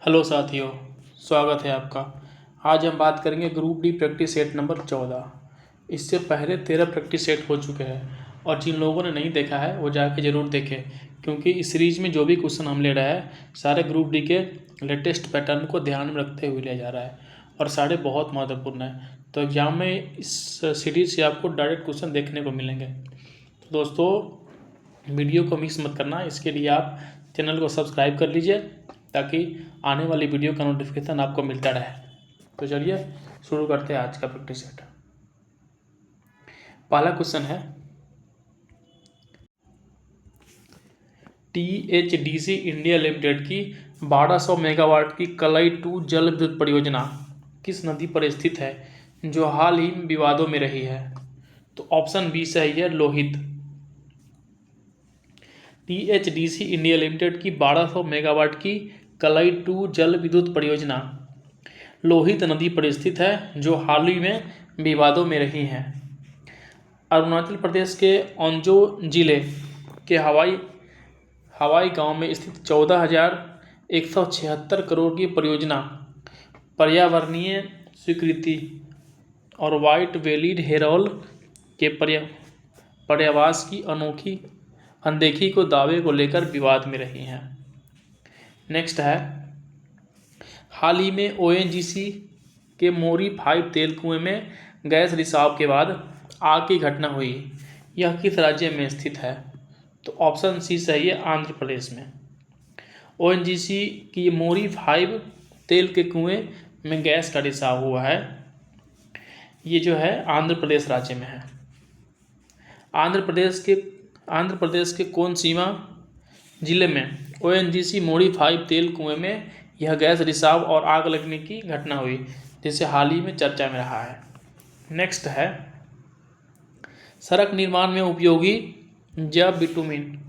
Hello साथियों, स्वागत है आपका। आज हम बात करेंगे group D practice set number 14। इससे पहले 13 प्रैक्टिस सेट हो चुके हैं और जिन लोगों ने नहीं देखा है वो जाके ज़रूर देखें, क्योंकि इस सीरीज़ में जो भी क्वेश्चन हम ले रहे हैं सारे ग्रुप डी के लेटेस्ट पैटर्न को ध्यान में रखते हुए लिया जा रहा है और सारे बहुत महत्वपूर्ण हैं। तो एग्जाम में इस सीरीज़ से आपको डायरेक्ट क्वेश्चन देखने को मिलेंगे। तो दोस्तों, वीडियो को मिस मत करना। इसके लिए आप चैनल को सब्सक्राइब कर लीजिए ताकि आने वाली वीडियो का नोटिफिकेशन आपको मिलता रहे। तो चलिए शुरू करते हैं आज का प्रैक्टिस सेट। पहला क्वेश्चन है, THDC इंडिया लिमिटेड की 1200 मेगावाट की कलई 2 जल विद्युत परियोजना किस नदी पर स्थित है जो हाल ही में विवादों में रही है? तो ऑप्शन बी सही है, लोहित। THDC इंडिया लिमिटेड की 1200 मेगावाट की कलई 2 जल विद्युत परियोजना लोहित नदी पर स्थित है जो हाल ही में विवादों में रही है। अरुणाचल प्रदेश के ओंजो जिले के हवाई गांव में स्थित 14,176 करोड़ की परियोजना पर्यावरणीय स्वीकृति और व्हाइट वैलीड हेरोल के पर्यावास की अनदेखी को दावे को लेकर विवाद में रही हैं। नेक्स्ट है, हाल ही में ONGC के मोरी 5 तेल कुएं में गैस रिसाव के बाद आग की घटना हुई। यह किस राज्य में स्थित है? तो ऑप्शन सी सही है, आंध्र प्रदेश में। ONGC की मोरी 5 तेल के कुएं में गैस का रिसाव हुआ है। ये जो है आंध्र प्रदेश राज्य में है। आंध्र प्रदेश के कोनसीमा जिले में ONGC मोरी 5 तेल कुएं में यह गैस रिसाव और आग लगने की घटना हुई, जिसे हाल ही में चर्चा में रहा है। नेक्स्ट है, सड़क निर्माण में उपयोगी जैव बिटुमिन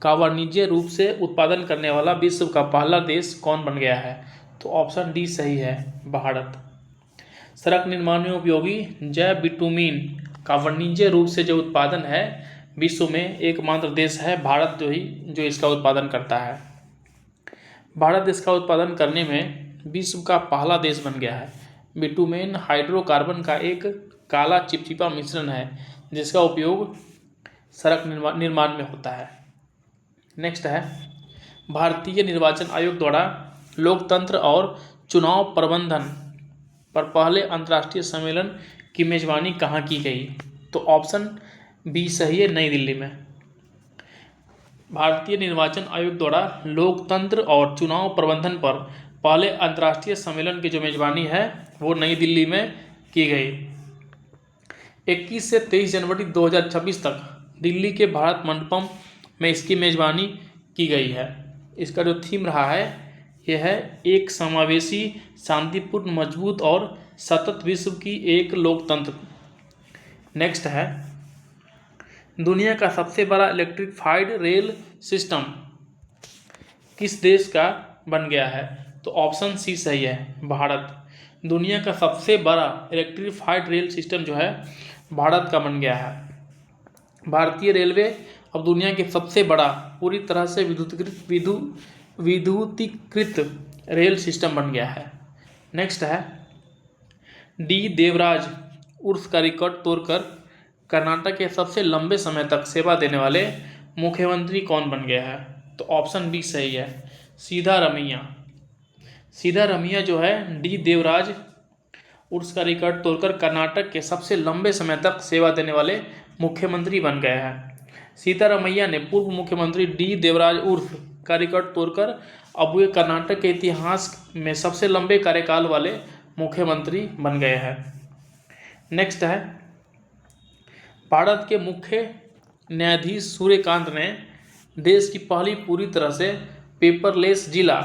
का वाणिज्यिक रूप से उत्पादन करने वाला विश्व का पहला देश कौन बन गया है? तो ऑप्शन डी सही है, भारत। सड़क निर्माण में उपयोगी जैव बिटुमिन का वाणिज्यिक रूप से जो उत्पादन है विश्व में एकमात्र देश है भारत, जो इसका उत्पादन करता है। भारत इसका उत्पादन करने में विश्व का पहला देश बन गया है। बिटुमेन हाइड्रोकार्बन का एक काला चिपचिपा मिश्रण है जिसका उपयोग सड़क निर्माण में होता है। नेक्स्ट है, भारतीय निर्वाचन आयोग द्वारा लोकतंत्र और चुनाव प्रबंधन पर पहले अंतर्राष्ट्रीय सम्मेलन की मेजबानी कहाँ की गई? तो ऑप्शन बी सही है, नई दिल्ली में। भारतीय निर्वाचन आयोग द्वारा लोकतंत्र और चुनाव प्रबंधन पर पहले अंतर्राष्ट्रीय सम्मेलन की जो मेजबानी है वो नई दिल्ली में की गई। 21 से 23 जनवरी 2026 तक दिल्ली के भारत मंडपम में इसकी मेजबानी की गई है। इसका जो थीम रहा है यह है एक समावेशी, शांतिपूर्ण, मजबूत और सतत विश्व की एक लोकतंत्र। नेक्स्ट है, दुनिया का सबसे बड़ा इलेक्ट्रिफाइड रेल सिस्टम किस देश का बन गया है? तो ऑप्शन सी सही है, भारत। दुनिया का सबसे बड़ा इलेक्ट्रिफाइड रेल सिस्टम जो है भारत का बन गया है। भारतीय रेलवे अब दुनिया के सबसे बड़ा पूरी तरह से विद्युतीकृत रेल सिस्टम बन गया है। नेक्स्ट है, डी देवराज उर्स का रिकॉर्ड तोड़कर कर्नाटक के सबसे लंबे समय तक सेवा देने वाले मुख्यमंत्री कौन बन गया है? तो ऑप्शन बी सही है, सिद्धारमैया। सिद्धारमैया जो है डी देवराज उर्स का रिकॉर्ड तोड़कर कर्नाटक के सबसे लंबे समय तक सेवा देने वाले मुख्यमंत्री बन गए हैं। सिद्धारमैया ने पूर्व मुख्यमंत्री डी देवराज उर्स का रिकॉर्ड तोड़कर अब वे कर्नाटक के इतिहास में सबसे लंबे कार्यकाल वाले मुख्यमंत्री बन गए हैं। नेक्स्ट है, भारत के मुख्य न्यायाधीश सूर्यकांत ने देश की पहली पूरी तरह से पेपरलेस जिला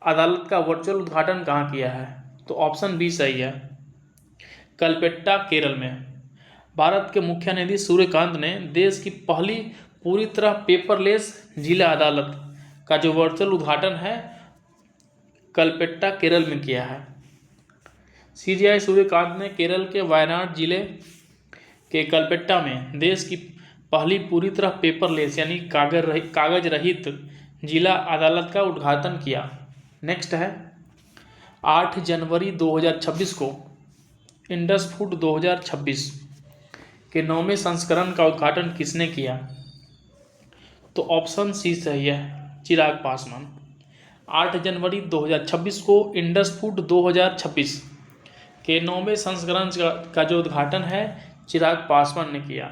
अदालत का वर्चुअल उद्घाटन कहाँ किया है? तो ऑप्शन बी सही है, कलपेट्टा, केरल में। भारत के मुख्य न्यायाधीश सूर्यकांत ने देश की पहली पूरी तरह पेपरलेस जिला अदालत का जो वर्चुअल उद्घाटन है कलपेट्टा, केरल में किया है। CJI सूर्यकांत ने केरल के वायनाड जिले के कलपेट्टा में देश की पहली पूरी तरह पेपरलेस यानी कागज रहित जिला अदालत का उद्घाटन किया। नेक्स्ट है 8 जनवरी 2026 को इंडस फूड 2026 के 9वें संस्करण का उद्घाटन किसने किया? तो ऑप्शन सी सही है, चिराग पासवान। 8 जनवरी 2026 को इंडस फूड 2026 के 9वें संस्करण का जो उद्घाटन है चिराग पासवान ने किया।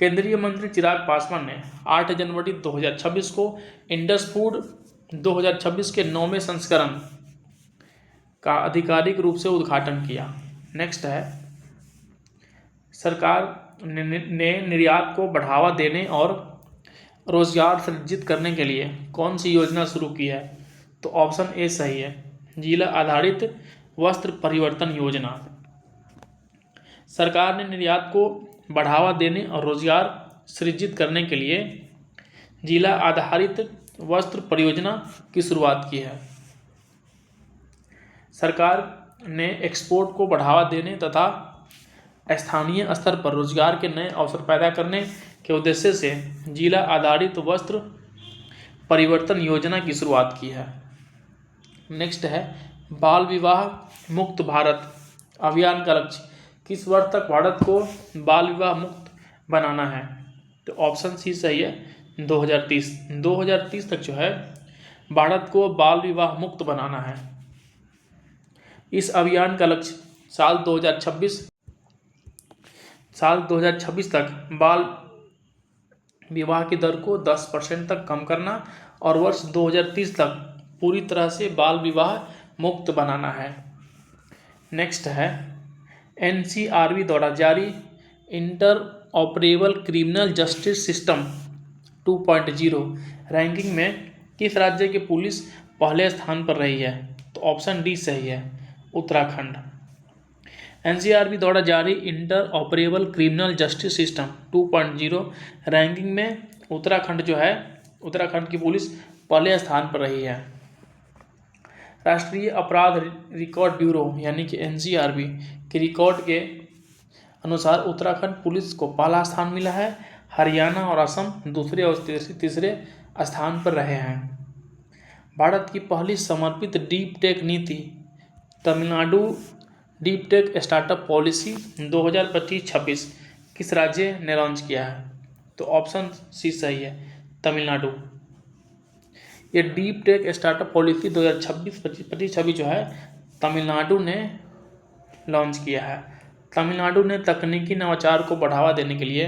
केंद्रीय मंत्री चिराग पासवान ने 8 जनवरी 2026 को इंडस फूड 2026 के 9वें संस्करण का आधिकारिक रूप से उद्घाटन किया। नेक्स्ट है सरकार ने निर्यात को बढ़ावा देने और रोजगार सृजित करने के लिए कौन सी योजना शुरू की है? तो ऑप्शन ए सही है, जिला आधारित वस्त्र परिवर्तन योजना। सरकार ने निर्यात को बढ़ावा देने और रोजगार सृजित करने के लिए जिला आधारित वस्त्र परियोजना की शुरुआत की है। सरकार ने एक्सपोर्ट को बढ़ावा देने तथा स्थानीय स्तर पर रोजगार के नए अवसर पैदा करने के उद्देश्य से जिला आधारित वस्त्र परिवर्तन योजना की शुरुआत की है। नेक्स्ट है बाल विवाह मुक्त भारत अभियान का लक्ष्य किस वर्ष तक भारत को बाल विवाह मुक्त बनाना है? तो ऑप्शन सी सही है, 2030 तक जो है भारत को बाल विवाह मुक्त बनाना है। इस अभियान का लक्ष्य साल 2026 तक बाल विवाह की दर को 10% तक कम करना और वर्ष 2030 तक पूरी तरह से बाल विवाह मुक्त बनाना है। नेक्स्ट है NCRB द्वारा जारी inter operable criminal justice system 2.0 ranking में किस राज्य की पुलिस पहले स्थान पर रही है? तो ऑप्शन डी सही है, उत्तराखंड। NCRB द्वारा जारी inter operable criminal justice system 2.0 ranking में उत्तराखंड जो है उत्तराखंड की पुलिस पहले स्थान पर रही है। राष्ट्रीय अपराध रिकॉर्ड ब्यूरो यानी कि NCRB के रिकॉर्ड के अनुसार उत्तराखंड पुलिस को पहला स्थान मिला है। हरियाणा और असम दूसरे और तीसरे स्थान पर रहे हैं। भारत की पहली समर्पित डीप टेक नीति Tamil Nadu deep tech startup policy 2025-26 किस राज्य ने लॉन्च किया है? तो ऑप्शन सी सही है, तमिलनाडु। ये डीप टेक स्टार्टअप पॉलिसी 2026 जो है तमिलनाडु ने लॉन्च किया है। तमिलनाडु ने तकनीकी नवाचार को बढ़ावा देने के लिए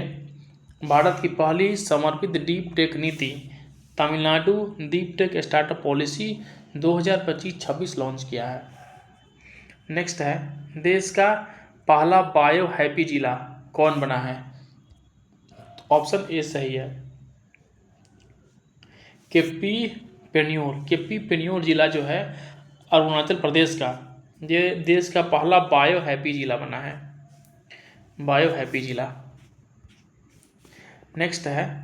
भारत की पहली समर्पित डीप टेक नीति Tamil Nadu deep tech startup policy 2025-26 launch किया है। नेक्स्ट है देश का पहला बायो हैप्पी जिला कौन बना है? ऑप्शन ए सही है, केपी पेन्योर जिला जो है अरुणाचल प्रदेश का ये देश का पहला बायो हैप्पी जिला बना है, बायो हैप्पी जिला। नेक्स्ट है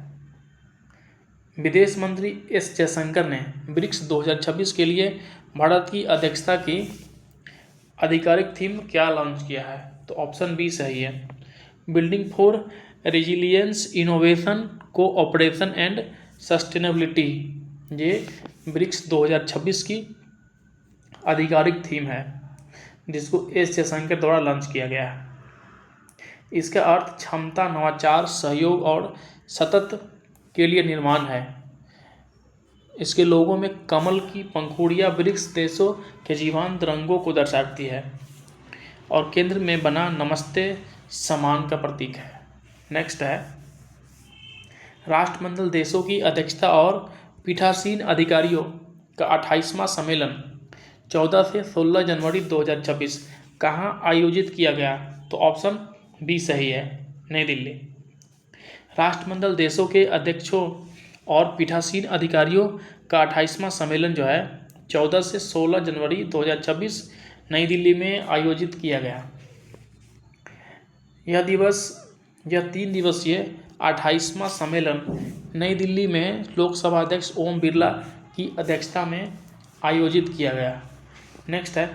विदेश मंत्री एस जयशंकर ने ब्रिक्स 2026 के लिए भारत की अध्यक्षता की आधिकारिक थीम क्या लॉन्च किया है? तो ऑप्शन बी सही है, building for resilience innovation cooperation and sustainability. ये ब्रिक्स 2026 की आधिकारिक थीम है जिसको एस जयशंकर द्वारा लॉन्च किया गया है। इसका अर्थ क्षमता, नवाचार, सहयोग और सतत के लिए निर्माण है। इसके लोगों में कमल की पंखुड़ियाँ ब्रिक्स देशों के जीवंत रंगों को दर्शाती है और केंद्र में बना नमस्ते सम्मान का प्रतीक है। नेक्स्ट है राष्ट्रमंडल देशों की अध्यक्षता और पीठासीन अधिकारियों का 28वां सम्मेलन 14 से 16 जनवरी 2026 कहाँ आयोजित किया गया? तो ऑप्शन बी सही है, नई दिल्ली। राष्ट्रमंडल देशों के अध्यक्षों और पीठासीन अधिकारियों का 28वां सम्मेलन जो है 14 से 16 जनवरी 2026 नई दिल्ली में आयोजित किया गया। यह 3 दिवसीय 28वां सम्मेलन नई दिल्ली में लोकसभा अध्यक्ष ओम बिरला की अध्यक्षता में आयोजित किया गया। नेक्स्ट है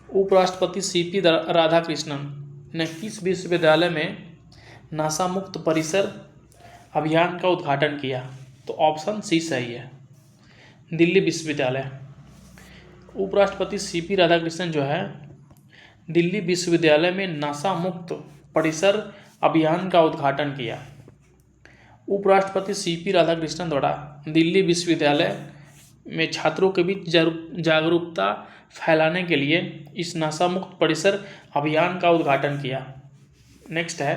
उपराष्ट्रपति CP राधाकृष्णन ने किस विश्वविद्यालय में नशा मुक्त परिसर अभियान का उद्घाटन किया? तो ऑप्शन सी सही है, दिल्ली विश्वविद्यालय। उपराष्ट्रपति सीपी राधाकृष्णन जो है दिल्ली विश्वविद्यालय में नशा मुक्त परिसर अभियान का उद्घाटन किया। उपराष्ट्रपति सीपी राधाकृष्णन द्वारा दिल्ली विश्वविद्यालय में छात्रों के बीच जागरूकता फैलाने के लिए इस नशा मुक्त परिसर अभियान का उद्घाटन किया। नेक्स्ट है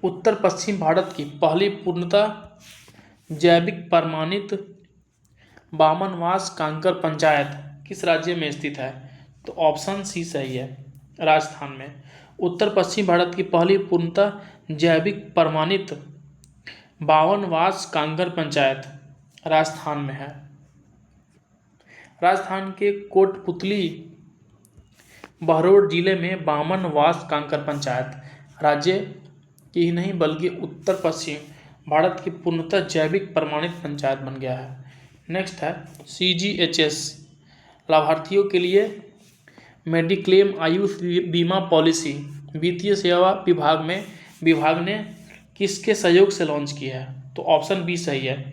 उत्तर पश्चिम भारत की पहली पूर्णतः जैविक प्रमाणित बामनवास कांकर पंचायत किस राज्य में स्थित है? तो ऑप्शन सी सही है, राजस्थान में। उत्तर पश्चिम भारत की पहली पूर्णतः जैविक प्रमाणित बावनवास कांकर पंचायत राजस्थान में है। राजस्थान के कोटपुतली बहरोड जिले में बामनवास कांकर पंचायत राज्य की ही नहीं बल्कि उत्तर पश्चिम भारत की पूर्णतः जैविक प्रमाणित पंचायत बन गया है। नेक्स्ट है CGHS लाभार्थियों के लिए मेडिक्लेम आयुष बीमा पॉलिसी वित्तीय सेवा विभाग ने किसके सहयोग से लॉन्च की है? तो ऑप्शन बी सही है,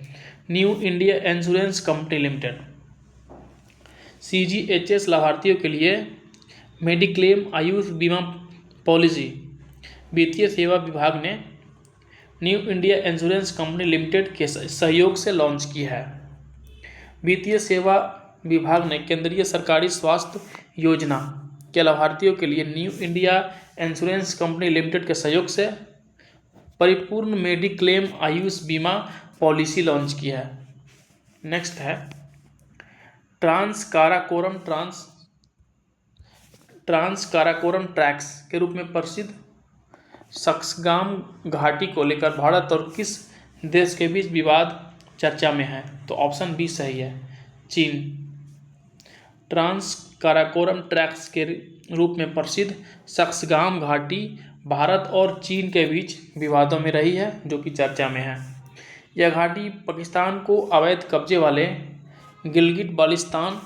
new India insurance company limited. CGHS लाभार्थियों के लिए मेडिक्लेम आयुष बीमा पॉलिसी वित्तीय सेवा विभाग ने new India insurance company limited के सहयोग से लॉन्च की है। वित्तीय सेवा विभाग ने केंद्रीय सरकारी स्वास्थ्य योजना के लाभार्थियों के लिए new India insurance company limited के सहयोग से परिपूर्ण मेडिक्लेम आयुष बीमा पॉलिसी लॉन्च की है। नेक्स्ट है ट्रांस काराकोरम ट्रैक्स के रूप में प्रसिद्ध सक्सगाम घाटी को लेकर भारत और किस देश के बीच विवाद चर्चा में है? तो ऑप्शन बी सही है, चीन। ट्रांस काराकोरम ट्रैक्स के रूप में प्रसिद्ध सक्सगाम घाटी भारत और चीन के बीच विवादों में रही है, जो कि चर्चा में है। यह घाटी पाकिस्तान को अवैध कब्जे वाले गिलगिट बाल्टिस्तान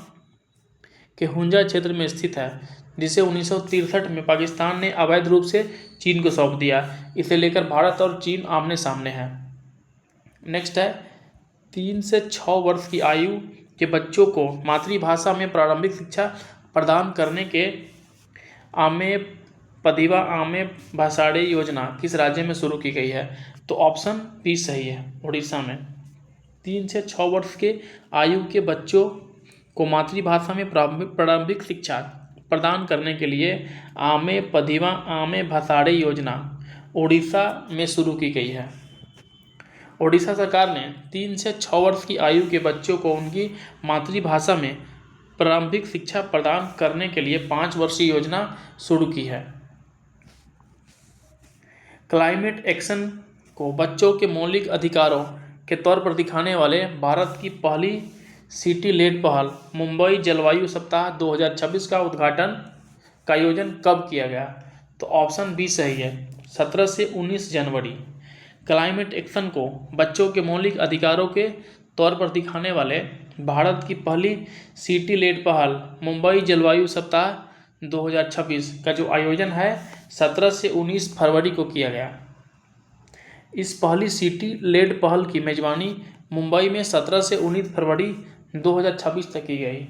के हुंजा क्षेत्र में स्थित है, जिसे 1963 में पाकिस्तान ने अवैध रूप से चीन को सौंप दिया। इसे लेकर भारत और चीन आमने सामने हैं। नेक्स्ट है 3 से 6 वर्ष की आयु के बच्चों को मातृभाषा में प्रारंभिक शिक्षा प्रदान करने के आमे पदिवा आमे भाषाड़ी योजना किस राज्य में शुरू की गई है? तो ऑप्शन बी सही है, उड़ीसा में। 3 से 6 वर्ष के आयु के बच्चों को मातृभाषा में प्रारंभिक शिक्षा प्रदान करने के लिए आमे पदिवा आमे भाषाड़ी योजना उड़ीसा में शुरू की गई है। ओडिशा सरकार ने 3 से 6 वर्ष की आयु के बच्चों को उनकी मातृभाषा में प्रारंभिक शिक्षा प्रदान करने के लिए 5 वर्षीय योजना शुरू की है। क्लाइमेट एक्शन को बच्चों के मौलिक अधिकारों के तौर पर दिखाने वाले भारत की पहली सिटी लेड पहल मुंबई जलवायु सप्ताह 2026 का आयोजन कब किया गया? तो ऑप्शन बी सही है, 17 से 19 जनवरी। क्लाइमेट एक्शन को बच्चों के मौलिक अधिकारों के तौर पर दिखाने वाले भारत की पहली सिटी लेड पहल मुंबई जलवायु सप्ताह 2026 का जो आयोजन है 17 से 19 फरवरी को किया गया। इस पहली सिटी लेड पहल की मेजबानी मुंबई में 17 से 19 फरवरी 2026 तक की गई,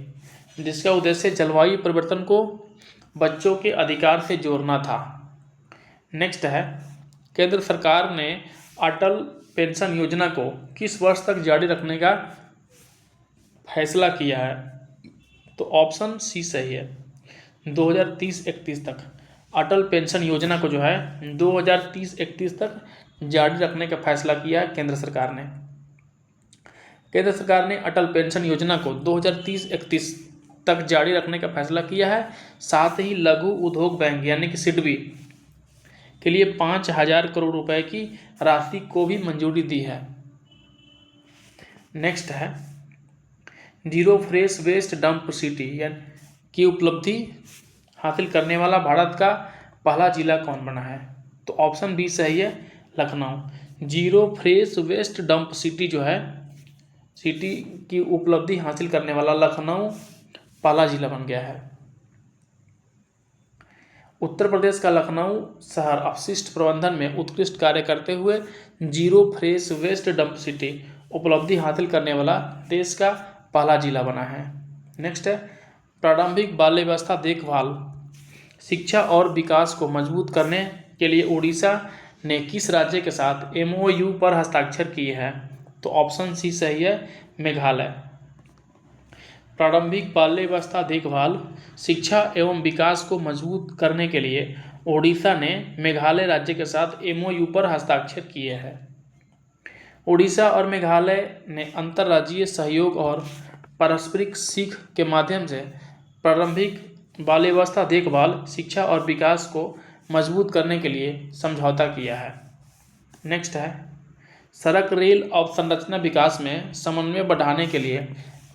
जिसका उद्देश्य जलवायु परिवर्तन को बच्चों के अधिकार से जोड़ना था। नेक्स्ट है केंद्र सरकार ने अटल पेंशन योजना को किस वर्ष तक जारी रखने का फैसला किया है? तो ऑप्शन सी सही है, 2030-31 तक। अटल पेंशन योजना को जो है 2030-31 तक जारी रखने का फैसला किया है केंद्र सरकार ने। केंद्र सरकार ने अटल पेंशन योजना को 2030-31 तक जारी रखने का फैसला किया है। साथ ही लघु उद्योग बैंक यानी कि सिडबी के लिए 5,000 करोड़ रुपए की राशि को भी मंजूरी दी है। नेक्स्ट है zero fresh waste dump city की उपलब्धि हासिल करने वाला भारत का पहला जिला कौन बना है? तो ऑप्शन बी सही है, Lucknow. Zero fresh waste dump city जो है सिटी की उपलब्धि हासिल करने वाला लखनऊ पहला जिला बन गया है। उत्तर प्रदेश का लखनऊ शहर अपशिष्ट प्रबंधन में उत्कृष्ट कार्य करते हुए zero fresh waste dump city उपलब्धि हासिल करने वाला देश का पहला जिला बना है। नेक्स्ट है प्रारंभिक बाल्यावस्था देखभाल, शिक्षा और विकास को मजबूत करने के लिए उड़ीसा ने किस राज्य के साथ MOU पर हस्ताक्षर किए हैं? तो ऑप्शन सी सही है, मेघालय। प्रारंभिक बाल्यावस्था देखभाल, शिक्षा एवं विकास को मजबूत करने के लिए उड़ीसा ने मेघालय राज्य के साथ MOU पर हस्ताक्षर किए हैं। उड़ीसा और मेघालय ने अंतर्राज्यीय सहयोग और पारस्परिक सीख के माध्यम से प्रारंभिक बाल्यावस्था देखभाल, शिक्षा और विकास को मजबूत करने के लिए समझौता किया है। नेक्स्ट है सड़क रेल अवसंरचना विकास में समन्वय बढ़ाने के लिए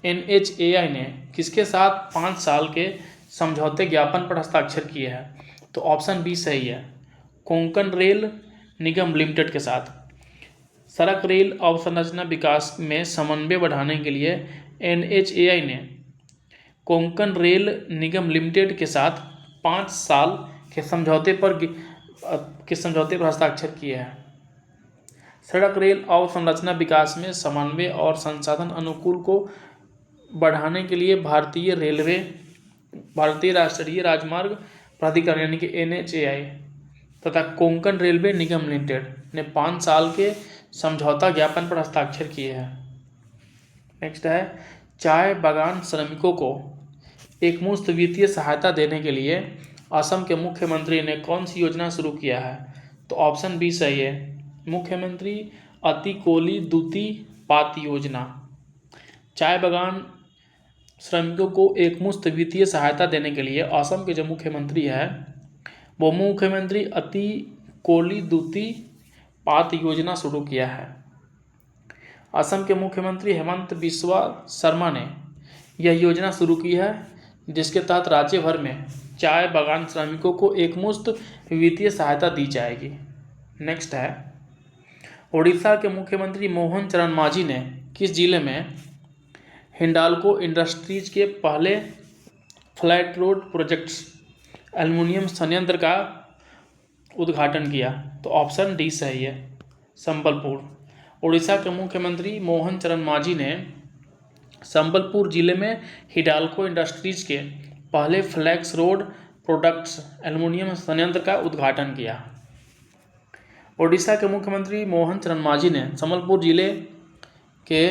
NHAI ने किसके साथ 5 साल के समझौते ज्ञापन पर हस्ताक्षर किए हैं? तो ऑप्शन बी सही है, कोंकण रेल निगम लिमिटेड के साथ। सड़क रेल अवसंरचना विकास में समन्वय बढ़ाने के लिए NHAI ने कोंकण रेल निगम लिमिटेड के साथ 5 साल के समझौते पर हस्ताक्षर किए हैं। सड़क रेल अवसंरचना विकास में समन्वय और संसाधन अनुकूल को बढ़ाने के लिए भारतीय राष्ट्रीय राजमार्ग प्राधिकरण यानी कि NHAI तथा कोंकण रेलवे निगम लिमिटेड ने 5 साल के समझौता ज्ञापन पर हस्ताक्षर किए हैं। नेक्स्ट है चाय बागान श्रमिकों को एकमुश्त वित्तीय सहायता देने के लिए असम के मुख्यमंत्री ने कौन सी योजना शुरू किया है? तो ऑप्शन बी सही है, मुख्यमंत्री अतिकोली दुती पात योजना। चाय बागान श्रमिकों को एकमुश्त वित्तीय सहायता देने के लिए असम के जो मुख्यमंत्री है वो मुख्यमंत्री अतिकोली दुती पात योजना शुरू किया है। असम के मुख्यमंत्री हेमंत बिस्वा शर्मा ने यह योजना शुरू की है जिसके तहत राज्य भर में चाय बागान श्रमिकों को एकमुश्त वित्तीय सहायता दी जाएगी। नेक्स्ट है ओडिशा के मुख्यमंत्री मोहन चरण मांझी ने किस जिले में हिंडाल्को इंडस्ट्रीज के पहले फ्लैट रोड प्रोजेक्ट्स एल्युमिनियम संयंत्र का उद्घाटन किया? तो ऑप्शन डी सही है, संबलपुर। ओडिशा के मुख्यमंत्री मोहन चरण मांझी ने संबलपुर जिले में हिंडाल्को इंडस्ट्रीज के पहले फ्लैक्स रोड प्रोडक्ट्स एल्युमिनियम संयंत्र का उद्घाटन किया। ओडिशा के मुख्यमंत्री मोहन चरण मांझी ने संबलपुर जिले के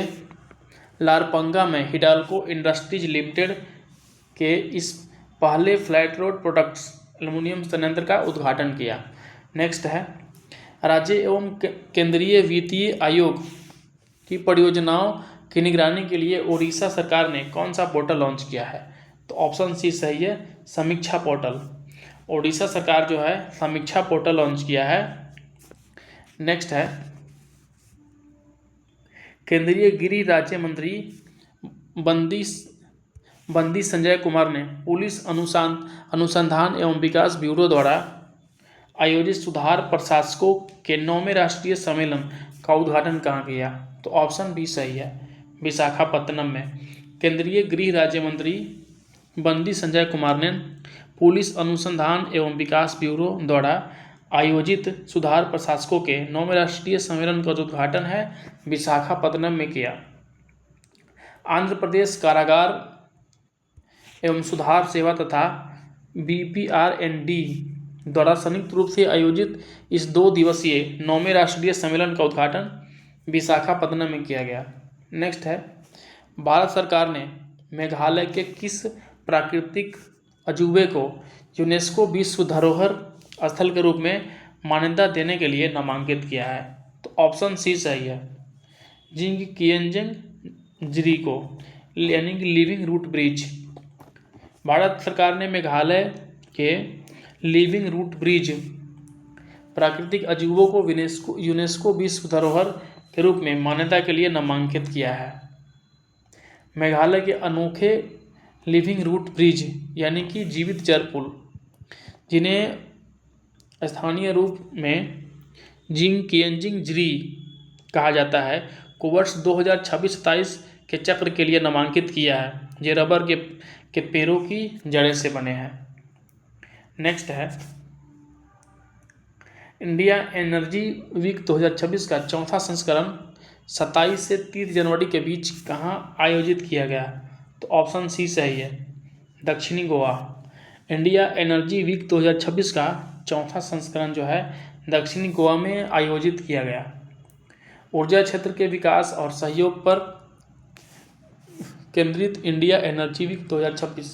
लारपंगा में हिंडाल्को इंडस्ट्रीज लिमिटेड के इस पहले फ्लैट रोड प्रोडक्ट्स एल्युमिनियम संयंत्र का उद्घाटन किया। नेक्स्ट है राज्य एवं केंद्रीय वित्तीय आयोग की परियोजनाओं की निगरानी के लिए ओडिशा सरकार ने कौन सा पोर्टल लॉन्च किया है? तो ऑप्शन सी सही है, समीक्षा पोर्टल। ओडिशा सरकार जो है समीक्षा पोर्टल लॉन्च किया है। नेक्स्ट है केंद्रीय गृह राज्य मंत्री बंदी संजय कुमार ने पुलिस अनुसंधान एवं विकास ब्यूरो द्वारा आयोजित सुधार प्रशासकों के 9वें राष्ट्रीय सम्मेलन का उद्घाटन कहाँ किया? तो ऑप्शन बी सही है, विशाखापत्तनम में। केंद्रीय गृह राज्य मंत्री बंदी संजय कुमार ने पुलिस अनुसंधान एवं विकास ब्यूरो द्वारा आयोजित सुधार प्रशासकों के 9वें राष्ट्रीय सम्मेलन का उद्घाटन है विशाखापत्तनम में किया। आंध्र प्रदेश कारागार एवं सुधार सेवा तथा BPRND द्वारा संयुक्त रूप से आयोजित इस 2 दिवसीय 9वें राष्ट्रीय सम्मेलन का उद्घाटन विशाखापत्तनम में किया गया। नेक्स्ट है भारत सरकार ने मेघालय के किस प्राकृतिक अजूबे को यूनेस्को विश्व धरोहर स्थल के रूप में मान्यता देने के लिए नामांकित किया है? तो ऑप्शन सी सही है, जिंग किएंजंग जिरी को यानी कि लिविंग रूट ब्रिज। भारत सरकार ने मेघालय के लिविंग रूट ब्रिज प्राकृतिक अजूबों को यूनेस्को विश्व धरोहर के रूप में मान्यता के लिए नामांकित किया है। मेघालय के अनोखे लिविंग रूट ब्रिज यानी कि जीवित जल पुल, जिन्हें स्थानीय रूप में जिंग किएंजिंग जिरी कहा जाता है, को वर्ष 2026-27 के चक्र के लिए नामांकित किया है। ये रबर के पेड़ों की जड़ें से बने हैं। नेक्स्ट है इंडिया एनर्जी वीक 2026 का चौथा संस्करण 27 से 30 जनवरी के बीच कहाँ आयोजित किया गया? तो ऑप्शन सी सही है, दक्षिणी गोवा। इंडिया एनर्जी वीक 2026 का चौथा संस्करण जो है दक्षिणी गोवा में आयोजित किया गया। ऊर्जा क्षेत्र के विकास और सहयोग पर केंद्रित इंडिया एनर्जी वीक 2026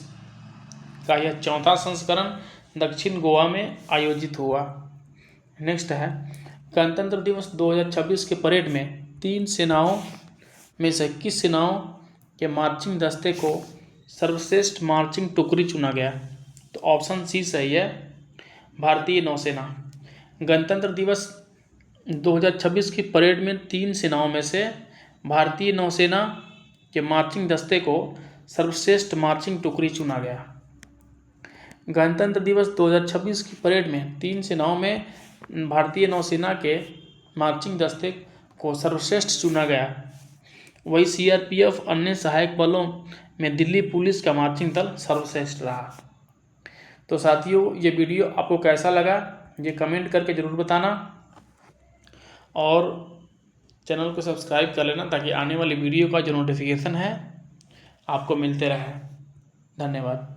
का यह चौथा संस्करण दक्षिण गोवा में आयोजित हुआ। नेक्स्ट है, गणतंत्र दिवस 2026 के परेड में 3 सेनाओं में से किस सेनाओं के मार्चिंग दस्ते को सर्वश्रेष्ठ मार्चिंग टुकड़ी चुना गया? तो ऑप्शन सी सही है, भारतीय नौसेना। गणतंत्र दिवस 2026 की परेड में 3 सेनाओं में से भारतीय नौसेना के मार्चिंग दस्ते को सर्वश्रेष्ठ मार्चिंग टुकड़ी चुना गया। गणतंत्र दिवस 2026 की परेड में 3 सेनाओं में भारतीय नौसेना के मार्चिंग दस्ते को सर्वश्रेष्ठ चुना गया। वही सीआरपीएफ अन्य सहायक बलों में दिल्ली पुलिस का मार्चिंग दल सर्वश्रेष्ठ रहा। तो साथियों, ये वीडियो आपको कैसा लगा ये कमेंट करके ज़रूर बताना और चैनल को सब्सक्राइब कर लेना ताकि आने वाली वीडियो का जो नोटिफिकेशन है आपको मिलते रहे। धन्यवाद।